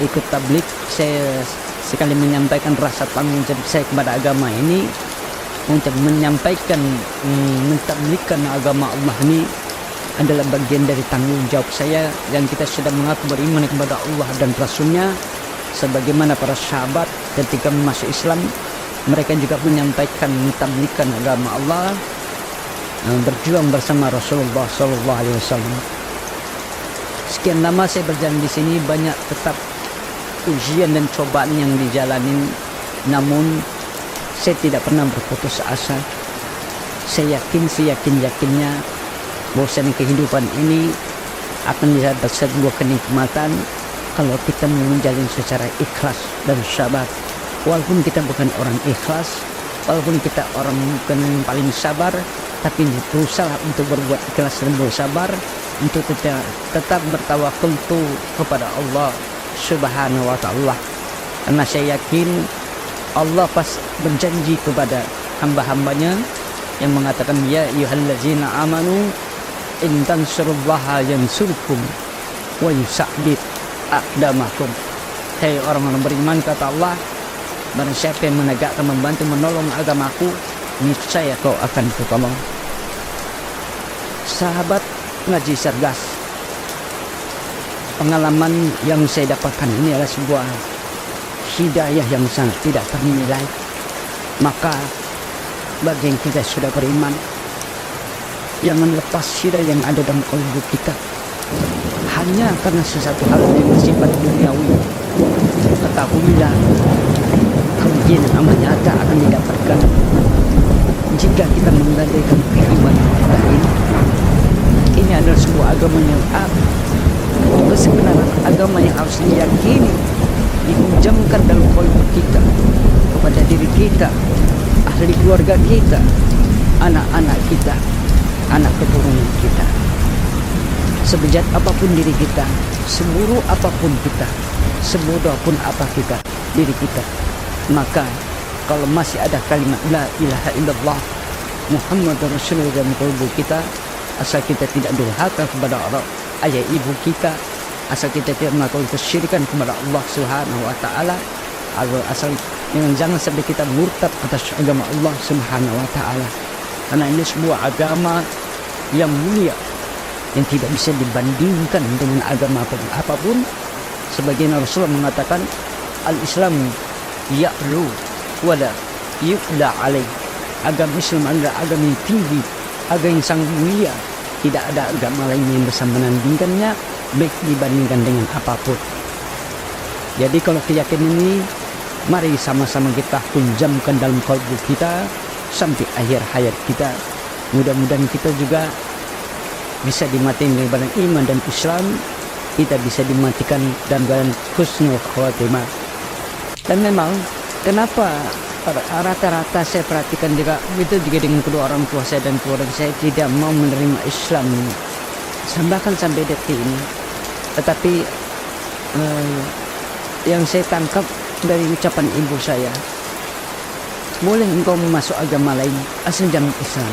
ikut tablik, saya sekali menyampaikan rasa tanggung jawab saya kepada agama ini, untuk menyampaikan, mentablikkan agama Allah ini adalah bagian dari tanggung jawab saya, yang kita sudah mengaku beriman kepada Allah dan Rasulnya, sebagaimana para sahabat ketika masuk Islam, mereka juga menyampaikan, mentablikkan agama Allah, berjuang bersama Rasulullah SAW. Sekian lama saya berjalan di sini, banyak tetap ujian dan cobaan yang dijalanin, namun saya tidak pernah berputus asa. Saya yakin, seyakin-yakinnya bahwasanya kehidupan ini akan dapat sebuah kenikmatan kalau kita menjalin secara ikhlas dan sabar. Walaupun kita bukan orang ikhlas, walaupun kita orang bukan yang paling sabar, tapi berusaha untuk berbuat ikhlas dan bersabar, untuk tetap bertawakal kepada Allah Subhanahu wa Ta'ala. Karena saya yakin Allah pas berjanji kepada hamba-hambanya yang mengatakan, ya ayyuhallazina amanu in tansurullaha yansurkum wa yusabbit aqdamakum. Hai orang-orang beriman, kata Allah, barang siapa yang menegakkan, membantu, menolong agamaku, niscaya kau akan kutolong. Sahabat ngaji cerdas, pengalaman yang saya dapatkan ini adalah sebuah hidayah yang sangat tidak ternilai. Maka bagi yang kita sudah beriman, jangan lepas hidayah yang ada dalam kalbu kita hanya karena sesuatu hal yang bersifat duniawi. Ketahuilah, kerugian yang amat nyata akan didapatkan jika kita menggadaikan keimanan kita ini. Ini adalah sebuah agama yang sebenarnya agama yang harus diyakini, diujamkan dalam kalbu kita, kepada diri kita, ahli keluarga kita, anak-anak kita, anak keturunan kita. Sebejat apapun diri kita, seburuk apapun kita, sebodoh pun apa kita, diri kita, maka kalau masih ada kalimat la ilaha illallah Muhammad Rasulullah dalam kalbu kita, asal kita tidak durhaka kepada orang ayah ibu kita, asal kita tidak melakukan kesyirikan kepada Allah Subhanahu wa Ta'ala, asal jangan sampai kita murtad atas agama Allah Subhanahu wa Ta'ala. Karena ini sebuah agama yang mulia, yang tidak bisa dibandingkan dengan agama apapun. Sebagian Rasulullah mengatakan, al-Islam ya'lu wala yu'la alaih. Agama Islam adalah agama yang tinggi, agama yang sangat mulia. Tidak ada agama lain yang bisa menandingkannya, baik dibandingkan dengan apapun. Jadi kalau keyakinan ini, mari sama-sama kita kunjamkan dalam kalbu kita sampai akhir hayat kita. Mudah-mudahan kita juga bisa dimatikan dengan iman dan Islam. Kita bisa dimatikan dengan husnul khatimah. Dan memang kenapa rata-rata saya perhatikan juga dengan kedua orang tua saya dan keluarga saya tidak mau menerima Islam bahkan sampai detik ini. Tetapi yang saya tangkap dari ucapan ibu saya, boleh engkau masuk agama lain asal jangan Islam.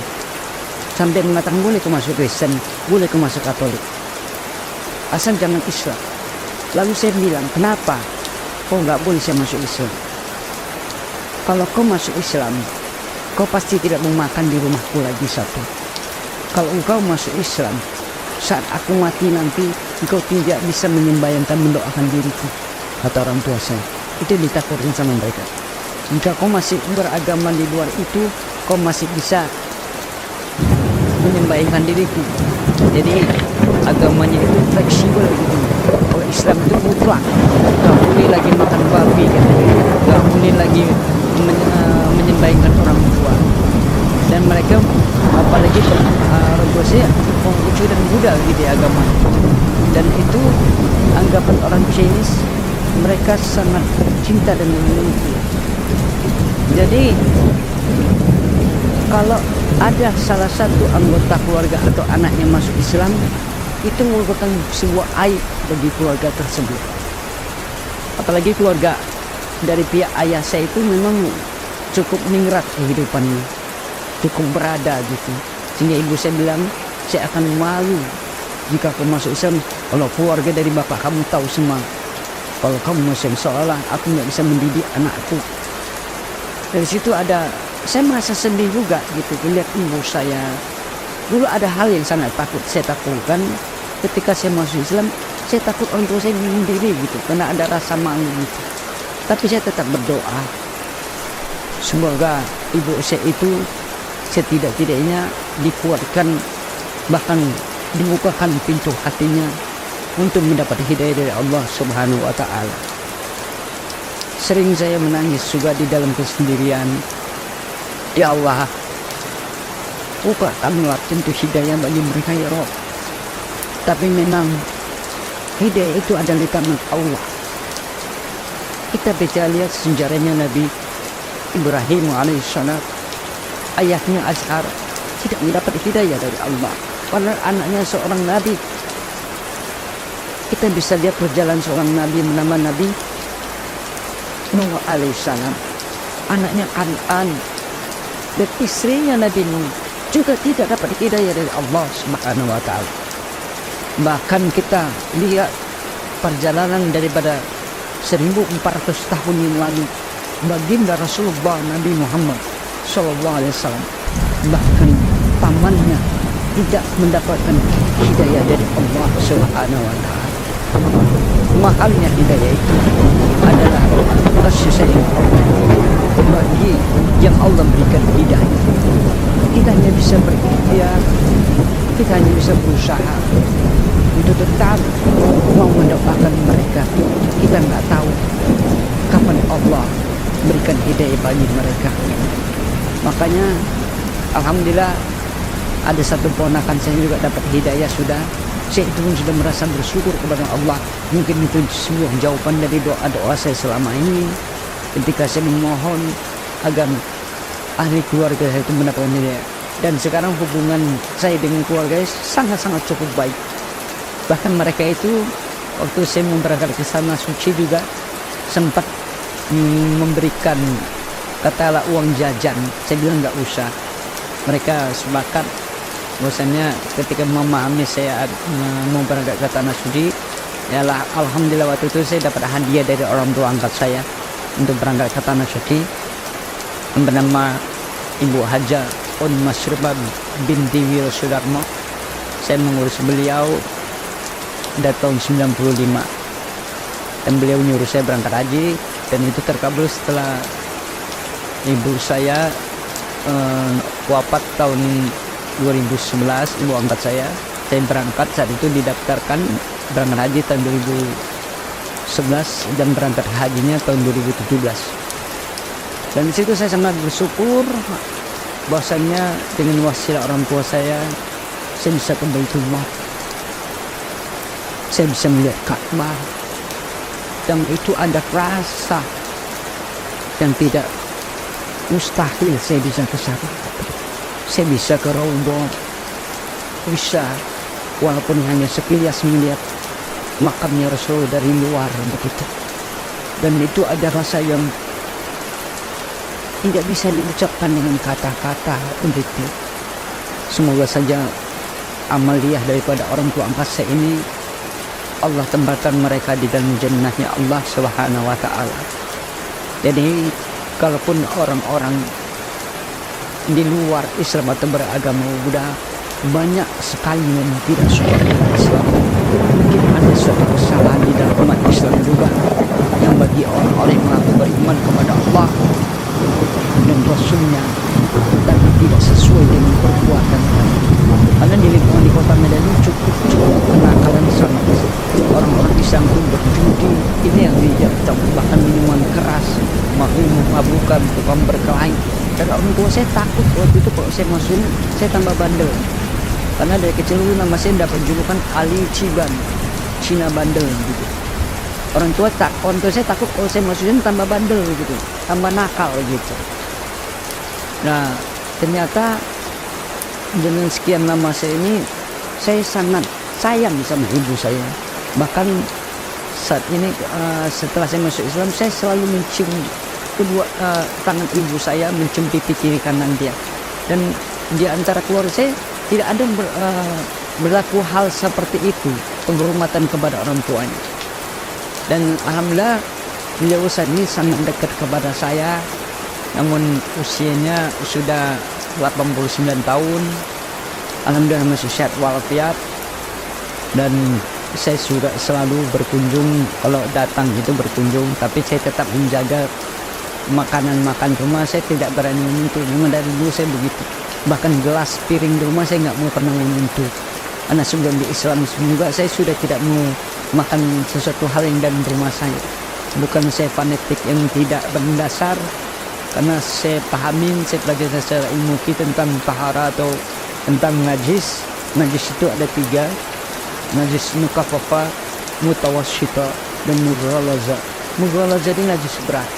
Sampai mengatakan boleh kau masuk Kristen, boleh kau masuk Katolik, asal jangan Islam. Lalu saya bilang, kenapa kau nggak boleh saya masuk Islam? Kalau kau masuk Islam, kau pasti tidak mau makan di rumahku lagi satu. Kalau engkau masuk Islam, saat aku mati nanti, engkau tidak bisa menyembayangkan, mendoakan diriku, kata orang tua saya. Itu ditakutkan sama mereka. Jika kau masih beragama di luar itu, kau masih bisa menyembayangkan diriku. Jadi agamanya itu fleksibel gitu. Kalau Islam itu mutlak, gak boleh lagi makan babi gitu. Gak boleh lagi menyembayangkan orang tua. Dan mereka apalagi orang tua saya Konghucu dan Buddha gitu agama. Dan itu anggapan orang Chinese, mereka sangat cinta dengan itu. Jadi kalau ada salah satu anggota keluarga atau anaknya masuk Islam, itu merupakan sebuah aib bagi keluarga tersebut. Apalagi keluarga dari pihak ayah saya itu memang cukup ningrat kehidupannya, cukup berada gitu. Sehingga ibu saya bilang, saya akan malu jika kamu masuk Islam. Kalau keluarga dari bapak kamu tahu semua, kalau kamu Muslim, seolah aku nggak bisa mendidik anakku. Dari situ saya merasa sedih juga gitu melihat ibu saya. Dulu ada hal yang sangat saya takutkan ketika saya masuk Islam. Saya takut orang tua saya bunuh diri gitu, karena ada rasa malu gitu. Tapi saya tetap berdoa, semoga ibu saya itu setidak-tidaknya dikuatkan, bahkan dibukakan pintu hatinya untuk mendapat hidayah dari Allah Subhanahu wa Ta'ala. Sering saya menangis juga di dalam kesendirian. Ya Allah, bukakanlah pintu hidayah bagi mereka ya Rabb. Tapi memang hidayah itu adalah di tangan Allah. Kita bisa lihat sejarahnya Nabi Ibrahim alaihissalam. Ayahnya Azhar tidak mendapat hidayah dari Allah, padahal anaknya seorang Nabi. Kita bisa lihat perjalanan seorang Nabi bernama Nabi Nuh alaihissalam. Anaknya Kan'an dan istrinya Nabi Nuh juga tidak dapat hidayah dari Allah Subhanahu wa Ta'ala. Bahkan kita lihat perjalanan daripada 1400 tahun yang lalu, baginda Rasulullah Nabi Muhammad SAW, bahkan pamannya tidak mendapatkan hidayah dari Allah Subhanahu wa Ta'ala. Mahalnya hidayah itu adalah kasih sayang bagi yang Allah berikan hidayah. Kita hanya bisa berikhtiar, kita hanya bisa berusaha untuk tetap mau mendoakan mereka. Kita nggak tahu kapan Allah berikan hidayah bagi mereka. Makanya alhamdulillah ada satu ponakan saya juga dapat hidayah sudah. Saya itu pun sudah merasa bersyukur kepada Allah. Mungkin itu sebuah jawaban dari doa-doa saya selama ini ketika saya memohon agar ahli keluarga saya itu mendapatkan hidayah. Dan sekarang hubungan saya dengan keluarga saya sangat cukup baik. Bahkan mereka itu waktu saya mau berangkat ke sana suci juga sempat memberikan katalah uang jajan. Saya bilang nggak usah. Mereka sepakat bahwasanya ketika memahami saya mau berangkat ke tanah suci, ya lah, alhamdulillah waktu itu saya dapat hadiah dari orang tua angkat saya untuk berangkat ke tanah suci, yang bernama Ibu Haja Un Masrubah binti Wil Sudarmo. saya mengurus beliau dari tahun 95, dan beliau nyuruh saya berangkat haji, dan itu terkabul setelah ibu saya wafat tahun 2011. Ibu angkat saya berangkat saat itu didaftarkan berangkat haji tahun 2011 dan berangkat hajinya tahun 2017. Dan di situ saya sangat bersyukur bahwasanya dengan wasilah orang tua saya bisa ke Baitullah, saya bisa melihat Ka'bah, dan itu ada rasa yang tidak mustahil saya bisa ke sana. Saya bisa ke Raudhah, bisa walaupun hanya sekilas melihat makamnya Rasul dari luar begitu. Dan itu ada rasa yang tidak bisa diucapkan dengan kata-kata begitu. Semoga saja amaliyah daripada orang tua angkat saya ini Allah tempatkan mereka di dalam jannahnya Allah Subhanahu wa taala. Jadi kalaupun orang-orang di luar Islam atau beragama Buddha banyak sekali yang tidak suka dengan Islam, mungkin ada suatu kesalahan di dalam umat Islam juga yang bagi orang-orang yang mengaku beriman kepada Allah dan Rasulnya tapi tidak sesuai dengan perbuatan. Karena di lingkungan di kota Medan ini cukup kenakalan sangat. Orang-orang Islam pun berjudi, ini yang tidak bahkan minuman keras, mabuk-mabukan, tukang berkelahi. Dan orang tua saya takut waktu itu kalau saya masuk saya tambah bandel. Karena dari kecil dulu nama saya dapat julukan Ali Ciban, Cina bandel gitu. Orang tua saya takut kalau saya masukin tambah bandel gitu, tambah nakal gitu. Nah, ternyata dengan sekian lama saya ini, saya sangat sayang sama ibu saya. Bahkan saat ini setelah saya masuk Islam, saya selalu mencium kedua tangan ibu saya, mencium pipi kiri kanan dia. Dan di antara keluarga saya tidak ada berlaku hal seperti itu, penghormatan kepada orang tuanya. Dan alhamdulillah beliau saat ini sangat dekat kepada saya, namun usianya sudah 89 tahun. Alhamdulillah masih sehat walafiat, dan saya sudah selalu berkunjung, kalau datang itu berkunjung, tapi saya tetap menjaga makanan rumah. Saya tidak berani menyentuh, memang dari dulu saya begitu. Bahkan gelas piring di rumah saya nggak mau pernah menyentuh. Karena sebelum di Islam juga saya sudah tidak mau makan sesuatu hal yang dalam rumah saya. Bukan saya fanatik yang tidak berdasar, karena saya pahamin, saya pelajari secara ilmu tentang tahara atau tentang najis. Najis itu ada 3, najis mukaffafa, mutawassita, dan mughalaza. Mughalaza ini najis berat,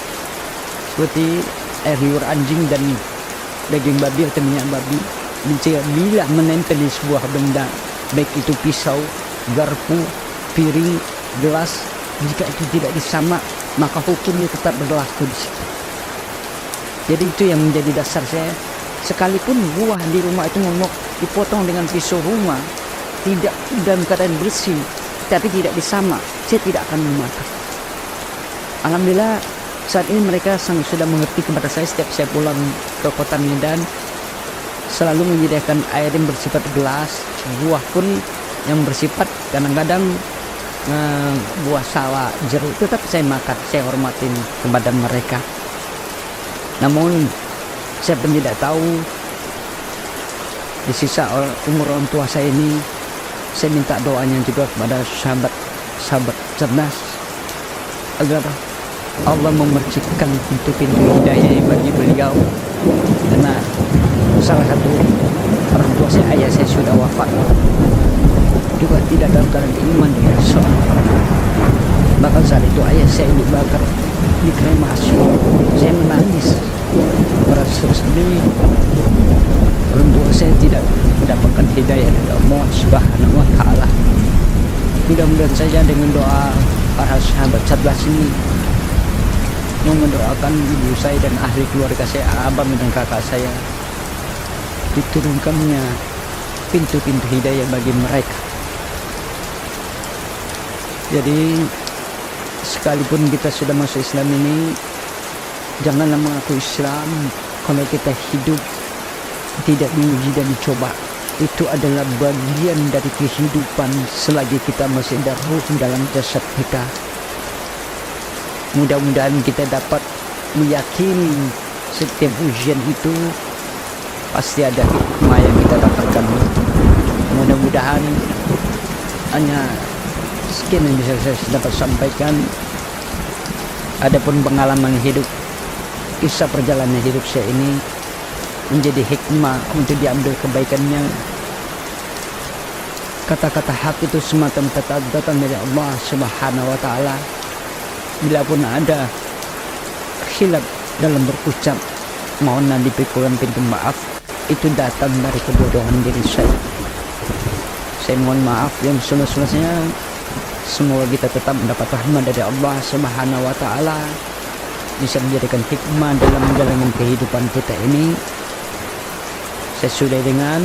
seperti air liur anjing dan daging babi atau minyak babi. Bila menempel di sebuah benda, baik itu pisau, garpu, piring, gelas, jika itu tidak disamak, maka hukumnya tetap berlaku di situ. Jadi itu yang menjadi dasar saya. Sekalipun buah di rumah itu mau dipotong dengan pisau rumah, tidak dalam keadaan bersih, tapi tidak disamak, saya tidak akan memakan. Alhamdulillah saat ini mereka sudah mengerti kepada saya. Setiap saya pulang ke kota Medan, selalu menyediakan air yang bersifat gelas, buah pun yang bersifat kadang-kadang buah salak, jeruk, tetap saya makan, saya hormatin kepada mereka. Namun saya pun tidak tahu di sisa umur orang tua saya ini, saya minta doanya juga kepada sahabat cerdas agar Allah memercikkan pintu-pintu hidayah bagi beliau. Karena salah satu orang tua saya, ayah saya sudah wafat, juga tidak dalam keadaan iman dengan Rasul. Bahkan saat itu ayah saya dibakar, dikremasi, saya menangis, merasa sedih. Orang tua saya tidak mendapatkan hidayah dari Allah Subhanahu wa taala. Mudah-mudahan saja dengan doa para sahabat cerdas ini yang mendoakan ibu saya dan ahli keluarga saya, abang dan kakak saya, diturunkannya pintu-pintu hidayah bagi mereka. Jadi sekalipun kita sudah masuk Islam ini, janganlah mengaku Islam kalau kita hidup tidak diuji dan dicoba. itu adalah bagian dari kehidupan selagi kita masih ada ruh dalam jasad kita. Mudah-mudahan kita dapat meyakini setiap ujian itu pasti ada hikmah yang kita dapatkan. Mudah-mudahan hanya sekian yang bisa saya dapat sampaikan. Adapun pengalaman hidup, kisah perjalanan hidup saya ini menjadi hikmah untuk diambil kebaikannya. Kata-kata hak itu semata-mata datang dari Allah Subhanahu wa Ta'ala. Bila pun ada khilaf dalam berucap, mohonlah dipikulkan pintu maaf, itu datang dari kebodohan diri saya. Saya mohon maaf yang seluas-luasnya. Semoga kita tetap mendapat rahmat dari Allah Subhanahu wa Ta'ala, bisa menjadikan hikmah dalam menjalani kehidupan kita ini. Saya sudah dengan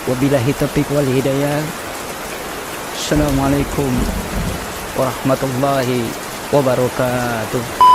wabillahi taufiq wal hidayah. Assalamualaikum warahmatullahi wabarakatuh.